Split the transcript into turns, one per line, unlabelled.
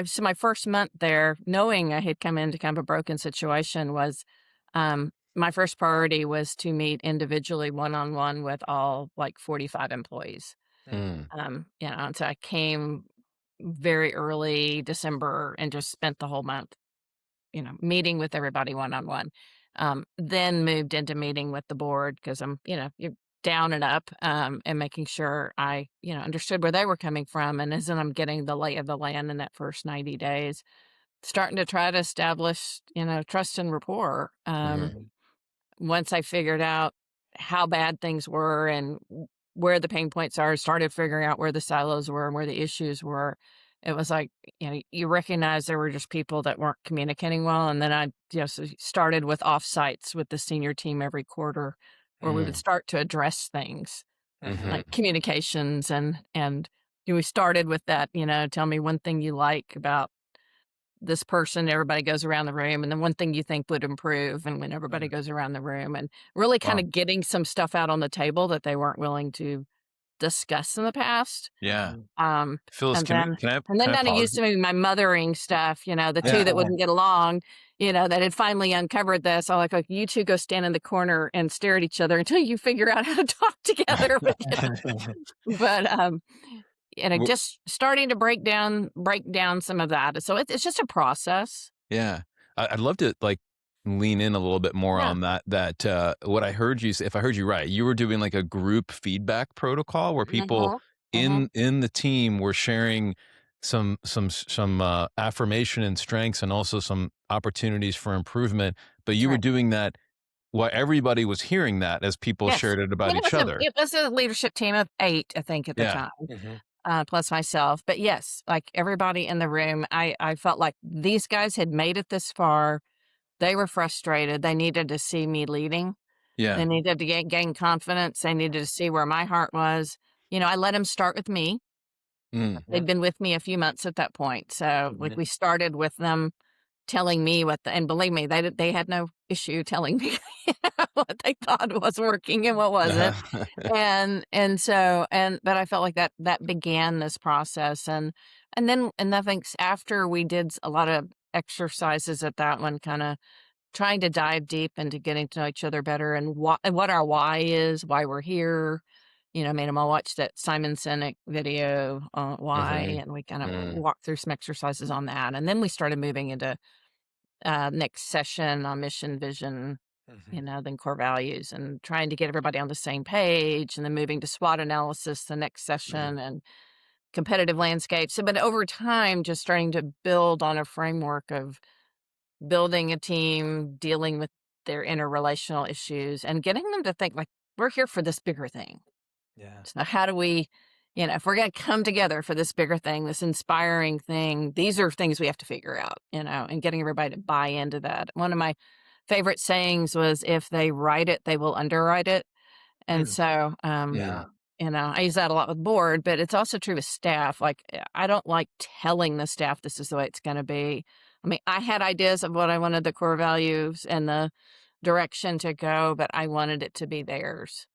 so my first month there, knowing I had come into kind of a broken situation was, my first priority was to meet individually one-on-one with all, like, 45 employees.
Mm.
And so I came very early December and just spent the whole month, meeting with everybody one-on-one. Then moved into meeting with the board because you're down and up, and making sure I, understood where they were coming from. And as I'm getting the lay of the land in that first 90 days, starting to try to establish, trust and rapport.
Mhm.
Once I figured out how bad things were and where the pain points are, started figuring out where the silos were and where the issues were. It was like, you recognize there were just people that weren't communicating well. And then I just started with offsites with the senior team every quarter where we would
Mm.
start to address things
Mhm.
like communications and we started with that, tell me one thing you like about this person. Everybody goes around the room, and then one thing you think would improve, and when everybody
Mm.
goes around the room, and really kind
Wow.
of getting some stuff out on the table that they weren't willing to discuss in the past.
Yeah.
Mhm.
Um,
Phyllis,
and
can
then
can I
and
can
then
I
kinda
pause?
used to maybe my mothering stuff, the 2
Yeah.
that wouldn't get along, that had finally uncovered this. I'm like, "You 2 go stand in the corner and stare at each other until you figure out how to talk together with it." But,
W
just starting to break down some of that. So it's just a process.
Yeah. I'd love to, like, lean in a little bit more
Yeah.
on what I heard you say if I heard you right, you were doing, like, a group feedback protocol where people
Mhm. Mhm.
in the team were sharing affirmation and strengths and also some opportunities for improvement, but
That's
you were
right.
doing that while everybody was hearing that as people
Yes.
shared it about
Yeah,
each other.
it was a leadership team of 8, I think, at the
Yeah.
time,
Mhm.
plus myself. But yes, like, everybody in the room, I felt like these guys had made it this far. They were frustrated. They needed to see me leading. They
Yeah.
needed to gain confidence. They needed to see where my heart was. I let them start with me.
Mm.
They'd
Mhm.
been with me a few months at that point. So, like,
Mhm.
we started with them telling me and believe me, they had no issue telling me what they thought was working and what wasn't. But I felt like that began this process. And I think after we did a lot of exercises at that one, kind of trying to dive deep into getting to know each other better and what our why is, why we're here. Made them all watch that Simon Sinek video, why,
Mhm.
and we kind of
Mm.
walked through some exercises on that. And then we started moving into next session on mission, vision,
Mhm.
then core values, and trying to get everybody on the same page, and then moving to SWOT analysis the next
Mhm.
session, and competitive landscape. So, but over time, just starting to build on a framework of building a team, dealing with their interrelational issues, and getting them to think like, we're here for this bigger thing.
Yeah.
So how do we, if we're going to come together for this bigger thing, this inspiring thing, these are things we have to figure out, and getting everybody to buy into that. One of my favorite sayings was, if they write it, they will underwrite it. And
Mm.
so,
Mm.
Yeah.
I use that a lot with board, but it's also true with staff. Like, I don't like telling the staff this is the way it's going to be. I mean, I had ideas of what I wanted the core values and the direction to go, but I wanted it to be theirs.